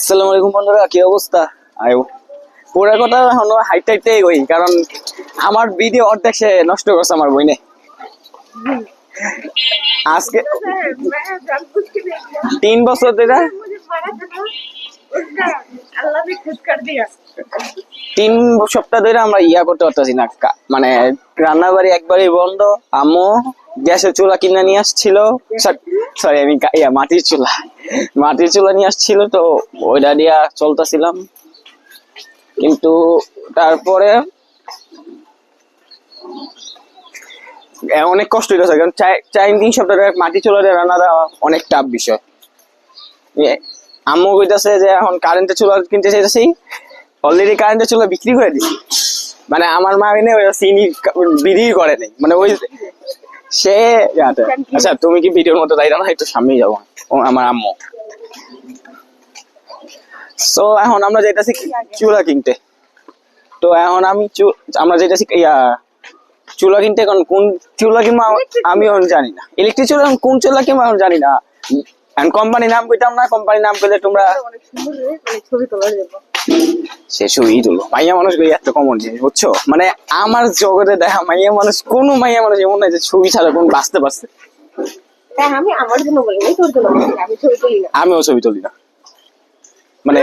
আসসালামু আলাইকুম বন্ধুরা, কি অবস্থা? আয়ো পুরো কথা এখন হাইট হাইটেই কই, কারণ আমার ভিডিও অর্ধেক সে নষ্ট করছে আমার বইনে। আজকে 3 বছর ধরে 3 সপ্তাহ ধরে আমরা করতে পারতেছি না, মানে রান্না বাড়ি একবারই বন্ধ। আম্মু গ্যাসের চুলা কিনে নিয়ে আসছিল, সরি আমি মাটির চুলা নিয়ে আসছিল, তো ওইটা দিয়া চলতেছিলাম। কিন্তু তারপরে অনেক কষ্ট হইতেছে, কারণ 3 সপ্তাহ ধরে মাটি চুলা দিয়ে রান্না দেওয়া অনেক টাফ বিষয়। আম্মু কইতাছে যে এখন কারেন্টের চুলা কিনতে চাইতেছি, অলরেডি কারেন্টের চুলা বিক্রি করে দিছি। মানে আমার মা এনে চিনি বিক্রি করে নাই, মানে ওই সে। আচ্ছা তুমি কি ভিডিওর মতো দাঁড়িয়ে না, একটু সামনেই যাবো। আমার আম্মু তো এখন আমরা যাইতেছি চুলা কিনতে। তো এখন আমরা যাইতেছি চুলা কিনতে, এখন কোন চুলা কিনবো আমিও জানি না। ইলেকট্রিক চুলা কোন চুলা কিনবো এখন জানি না। কোম্পানির নাম কইতাম না, কোম্পানির নাম কইলে তোমরা সে ছবি তুলো। মাইয়া মানুষ এত কমন জিনিস বুঝছো, মানে আমার জগতে দেখা মাইয়া মানুষ, কোন মাইয়া মানুষ এমন নাই যে ছবি ছাড়া কোন বাঁচতে পারছে। আমিও ছবি তুলি না, মানে।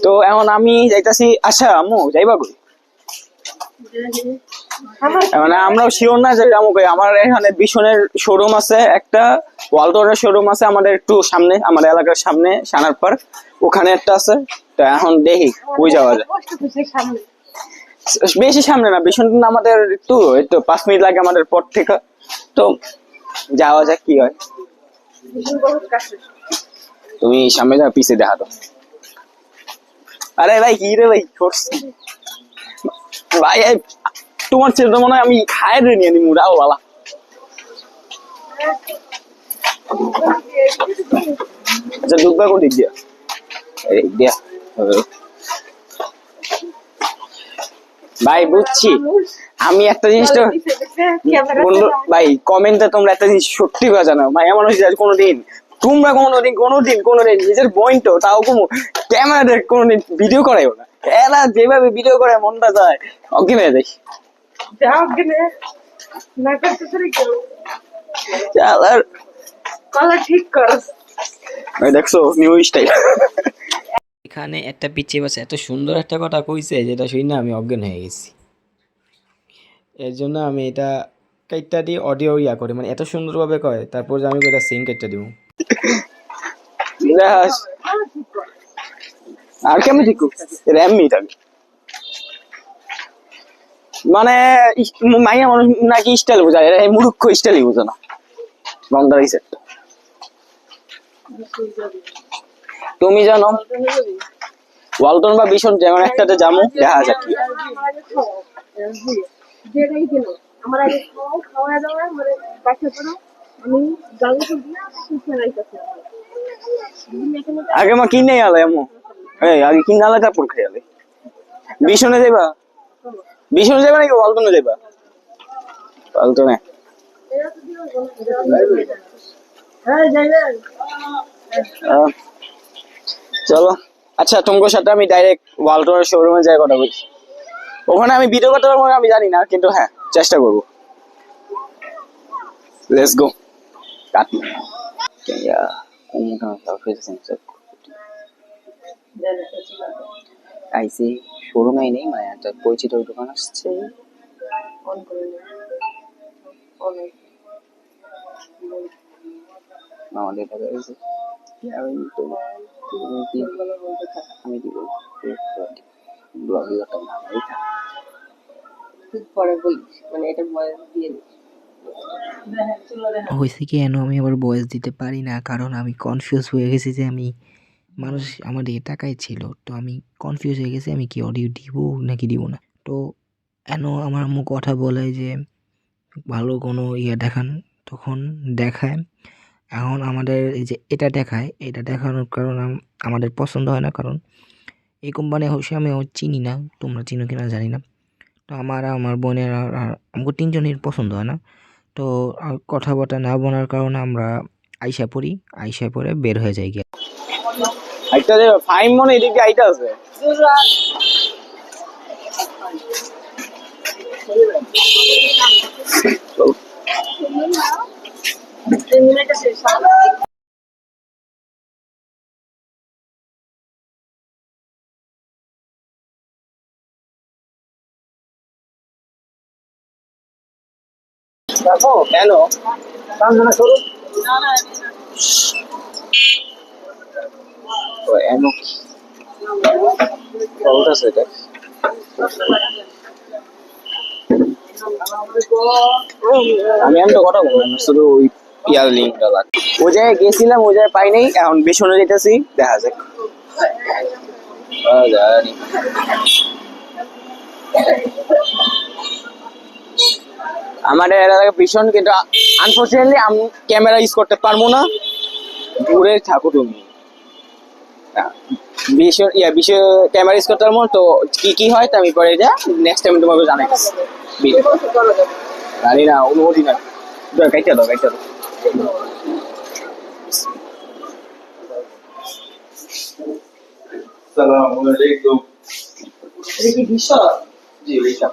তো এখন আমি যাইতাছি। আচ্ছা আম্মু যাইবা কই? মানে আমরাও শিওর না যে আমার এখানে বিশনের শোরুম আছে একটা, ওয়ালটনের শোরুম আছে আমাদের একটু সামনে, আমাদের এলাকার সামনে সানার পার্ক, ওখানে একটা আছে। তো এখন দেখি কই যাওয়া যায়। বেশি সামনে না, বিশন আমাদের একটু 5 মিনিট লাগে আমাদের পর থেকে। তো যাওয়া যাক কি হয়। তুমি সামনে যাও, পিছিয়ে দেখা তো। আরে ভাই কি রে ভাই ভাই, তোমার ছেলে মনে হয় আমি খায় রে নিয়ে নিমু রাও বালা। আচ্ছা ঢুকবা কোন দিক দিয়া? দিয়া ভাই বুঝছি। আমি একটা জিনিস তো বন্ধু ভাই, কমেন্টে তোমরা একটা জিনিস সত্যি কথা জানাও, ভাই এমন হয়েছে কোনোদিন তোমরা কোনোদিন নিজের পয়েন্ট তাও কমু ক্যামেরা কোনোদিন ভিডিও করাইও না। এরা যেভাবে ভিডিও করে মনটা যায় অজ্ঞান হয়ে যায়। দেখছো নিউ স্টাইল। এখানে একটা পিচ্চি বাচ্চা এত সুন্দর একটা কথা কইছে, যেটা শুনি না আমি অজ্ঞান হয়ে গেছি। এর জন্য আমি এটা কাইটটা দিয়ে অডিও করে, মানে এত সুন্দরভাবে কয়, তারপর যে আমি এটা সিং কাইটটা দিব। আর কেমন ঠিক র্যাম থাকে, মানে মাইয়া মানুষ নাকি স্টাইল বোঝা, এই মূর্খ স্টাইলই বোঝে না। বন্দার এই সেটটা তুমি জানো, ওয়ালটন বা ভীষণ যেমন একটাতে যাবো, দেখা যাক কি। আগে মা কিনে আলে এমন, আগে কিনে আলে তারপর খাই আলে। ভীষণে যাইবা নাকি ওয়ালটনে যাইবা? ওয়ালটনে চলো। আচ্ছা তোমার সাথে আমি ডাইরেক্ট ওয়ালটনের শোরুমে যাই কথা বলছি। ওখানে আমি ভিডিও করতে পারবো আমি জানি না, কিন্তু হ্যাঁ চেষ্টা করবো। Let's go. কাটি আইসি শোরুমে নেই, মানে একটা পরিচিত দোকান আসছে। আমাদের আমি দিব হয়েছে কি এন আমি আবার ভয়েস দিতে পারি না, কারণ আমি কনফিউজ হয়ে গেছি যে আমি মানুষ আমার দিকে তাকাই ছিল, তো আমি কনফিউজ হয়ে গেছি আমি কি অডিও দিব নাকি দিব না। তো এন আমার আম্মু কথা বলে যে ভালো কোনো দেখান, তখন দেখায়। এখন আমাদের এই যে এটা দেখায়, এটা দেখানোর কারণ আমাদের পছন্দ হয় না, কারণ এই কোম্পানি অবশ্যই আমি চিনি না, তোমরা চিনো কিনা জানি না। তো আমার বোনের আর আমাকে 3জনের পছন্দ হয় না। তো কথাবার্তা না বলার কারণে আমরা আইসা পড়ে বের হয়ে যাই গিয়ে। একটা যে ফাইন মনে এদিক দিয়ে আইটা আছে দেখো কেন কামনা করো তো এনো বলতেছে এটা আমি তো কথা বলবো না শুধু ওই ইয়ার লিঙ্কটা লাগবে ওই জায়গায় গেছিলাম ওই জায়গায় পাই নাই এখন বেশনে যেতেছি দেখা যাক জানি আমাদের এলাকায় ভীষণ কিন্তু আনফর্চুনেটলি আমি ক্যামেরা ইউজ করতে পারবো না দূরে থাকো তুমি ভীষণ বিষয় ক্যামেরা ইউজ করতে পারবো তো কি কি হয় তা আমি পরে যা নেক্সট টাইম তোমাকে জানাইছি জানি না অনুমতি না কাইটা দাও আসসালামু আলাইকুম। এটা কি বিষয় জি ভাইয়া।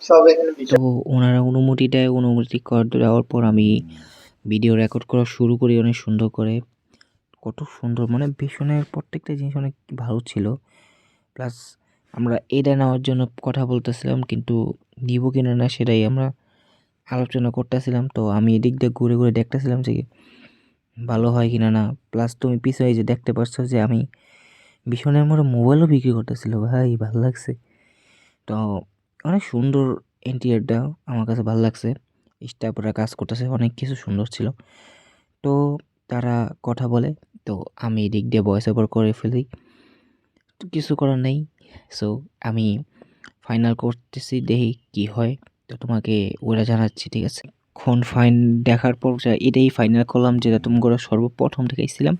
সব এখানে তো ওনারা অনুমতি করে দেওয়ার পর আমি ভিডিও রেকর্ড করা শুরু করি অনেক সুন্দর করে। কত সুন্দর মানে ভীষণের প্রত্যেকটা জিনিস অনেক ভালো ছিল। প্লাস আমরা এটা নেওয়ার জন্য কথা বলতেছিলাম কিন্তু নিব কিনা না সেটাই আমরা আলোচনা করতেছিলাম। তো আমি এদিক দিয়ে ঘুরে ঘুরে দেখতেছিলাম যে ভালো হয় কিনা না। প্লাস তুমি পিছনে যে দেখতে পাচ্ছ যে আমি ভীষণের মতো মোবাইলও বিক্রি করতেছিল ভাই, ভালো লাগছে। তো অনেক সুন্দর ইন্টেরিয়রটা আমার কাছে ভালো লাগছে। স্টাফরা কাজ করতেছে, অনেক কিছু সুন্দর ছিল। তো তারা কথা বলে, তো আমি এদিক দিয়ে ভয়েস ওভার করে ফেলি, তো কিছু করার নেই। সো আমি ফাইনাল করতেছি, দেখি কি হয়, তো তোমাকে ওরা জানাচ্ছি, ঠিক আছে? এখন দেখার পর এটাই ফাইনাল করলাম, যেটা তুমি করে সর্বপ্রথম দেখাইছিলাম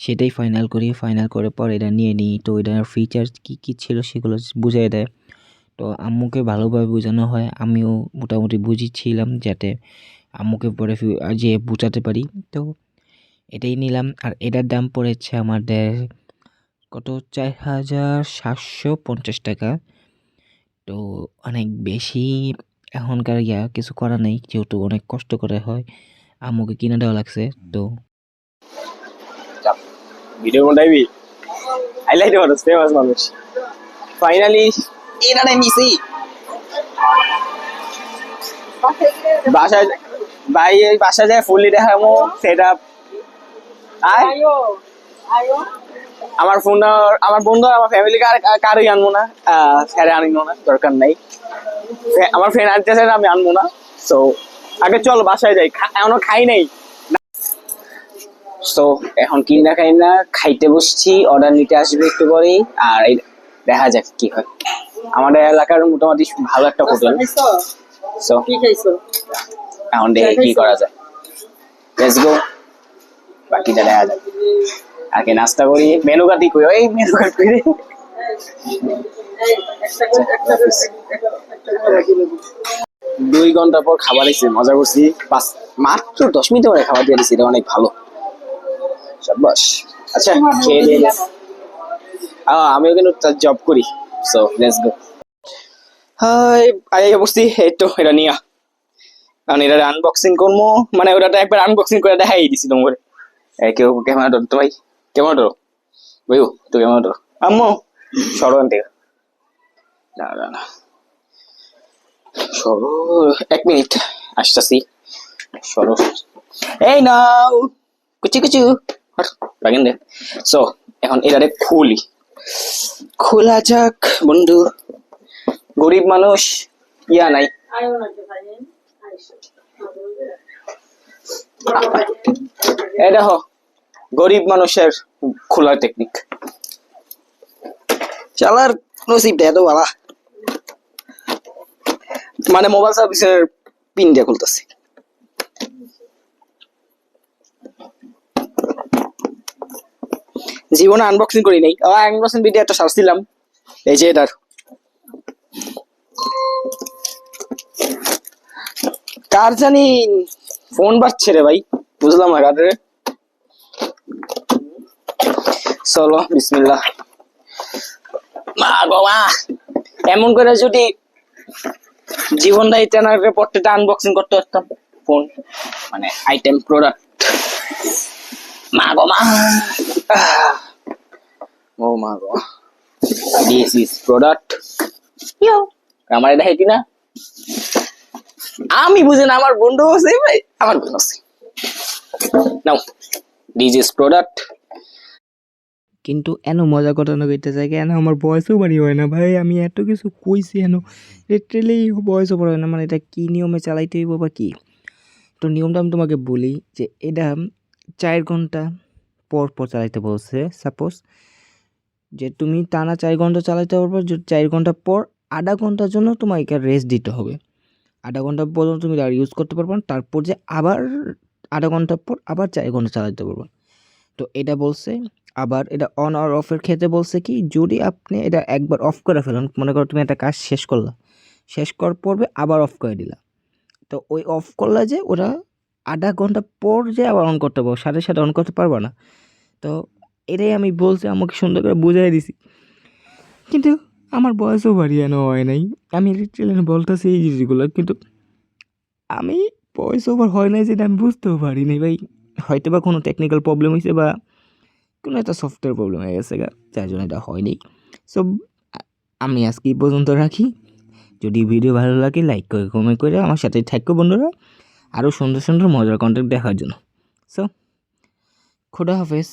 সেটাই ফাইনাল করার পর এটা নিয়ে নিই। তো এটার ফিচার কী কী ছিল সেগুলো বুঝিয়ে দেয়। তো আম্মুকে ভালোভাবে বোঝানো হয়, আমিও মোটামুটি বুঝিয়েছিলাম যাতে আম্মুকে পরে যে বোঝাতে পারি। তো এটাই নিলাম, আর এটার দাম পড়েছে আমাদের কত 4750 টাকা। তো অনেক বেশি এখনকার কিছু করা নেই, যেহেতু অনেক কষ্ট করে হয়, আম্মুকে কিনে দেওয়া লাগছে। তো ভিডিও কোনটাইবি হাইলাইট করো ফেমাস মানুষ ফাইনালি এটা নিছি বাসায় বাসায় যায় ফুললি দেখামো সেটা আমার ফোন আমার বন্ধু আমার ফ্যামিলি কারই আনবো না স্যারে আনবো না দরকার নাই আমার ফ্রেন্ড আনতেছে না আমি আনবো না সো আগে চল বাসায় যাই এখনো খাই নাই তো এখন কিনা খাই না খাইতে বসছি অর্ডার নিতে আসবে একটু পরেই আর দেখা যাক কি হয় আমাদের এলাকার মোটামুটি ভালো একটা হোটেল সো এখন দেখে কি করা যায় লেটস গো বাকিটা দেখা যাক আগে নাস্তা করি মেনু কাটি কই ওই মেনু কাট করি 2 ঘন্টা পর খাবার এসে মজা করছি মাত্র 10 মিনিট পরে খাবার দিয়ে দিছি এটা অনেক ভালো শাবাশ আচ্ছা খেয়ে দিয়ে আমিও কিন্তু জব করি সো লেটস গো হাই আইয়া বসছি এই তো এটা নিয়া কারণ এটা আনবক্সিং করবো মানে ওটা একবার আনবক্সিং করে দেখাই দিছি তোমাকে কেউ ক্যামেরা ধরতো ভাই ক্যামেরা ধরো বইও তো ক্যামেরা ধরো আম্মু সরো আনতে না সরো 1 মিনিট আসতেছি সরো এই নাও কুচি কুচি লাগেন দে সো এখন এটারে খোলা যাক বন্ধু গরিব মানুষ ইয়া নাই এই দেখো গরিব মানুষের খোলার টেকনিক চালার নসিবটা এত ভালো মানে মোবাইল সার্ভিসের পিন দিয়ে খুলতেছি জীবনে আনবক্সিং করি নাই আনবক্সিং ভিডিও একটা সার্চ দিলাম এই যে এটার কার জানি ফোন বাজছে রে ভাই, বুঝলাম না কাদের। চলো বিসমিল্লাহ। মা গো মা, এমন করে যদি জীবনটা এই চ্যানেলের প্রত্যেকটা আনবক্সিং করতে পারতাম ফোন, মানে আইটেম প্রোডাক্ট। মা গো মা, ও মা গো, দিস ইজ প্রোডাক্ট। আমার এটা হেঁটি না, আমি বুঝি না, আমার বন্ধু আছে ভাই, আমার বন্ধু আছে। নাও, দিস ইজ প্রোডাক্ট। কিন্তু এন মজা ঘটনা করতে চাই কেন আমার বয়সও বাড়ি হয় না ভাই, আমি এত কিছু কইছি এন লিটারেলি বয়সও বাড়ি হয় না, মানে এটা কী নিয়মে চালাইতে হইব বা কী। তো নিয়মটা আমি তোমাকে বলি যে এটা 4 ঘন্টা পর পর চালাইতে বলছে। সাপোজ যে তুমি টানা 4 ঘন্টা চালাইতে পারবে, 4 ঘন্টা পর আধা ঘন্টার জন্য তোমাকে রেস্ট দিতে হবে। আধা ঘন্টা পর্যন্ত তুমি আর ইউজ করতে পারবে না, তারপর যে আবার আধা ঘন্টা পর আবার 4 ঘন্টা চালাতে পারবে। তো এটা বলছে। আবার এটা অন আর অফের ক্ষেত্রে বলছে কি, যদি আপনি এটা একবার অফ করে ফেলেন, মনে করো তুমি একটা কাজ শেষ করলা, শেষ করার পর্বে আবার অফ করে দিলা, তো ওই অফ করলা যে ওরা আধা ঘন্টা পর যে আবার অন করতে পারবো, সাথে সাথে অন করতে পারবা না। তো এটাই আমি বলছি, আমাকে সুন্দর করে বুঝাই দিছি, কিন্তু আমার বয়সও বাড়িয়ানো হয় নাই। আমি লিটারেলি বলতেছি এই জিনিসগুলো, কিন্তু আমি ভয়েস ওভার হয় নাই যেটা আমি বুঝতেও পারিনি ভাই। হয়তো বা কোনো টেকনিক্যাল প্রবলেম হয়েছে বা কোনো একটা সফটওয়্যার প্রবলেম হয়ে গেছে গা, যার জন্য এটা হয়নি। সো আমি আজকে এই পর্যন্ত রাখি। যদি ভিডিও ভালো লাগে লাইক করে কমেন্ট করে আমার সাথে থাকো বন্ধুরা, আরও সুন্দর সুন্দর মজার কন্টেন্ট দেখার জন্য। সো খোদা হাফেজ।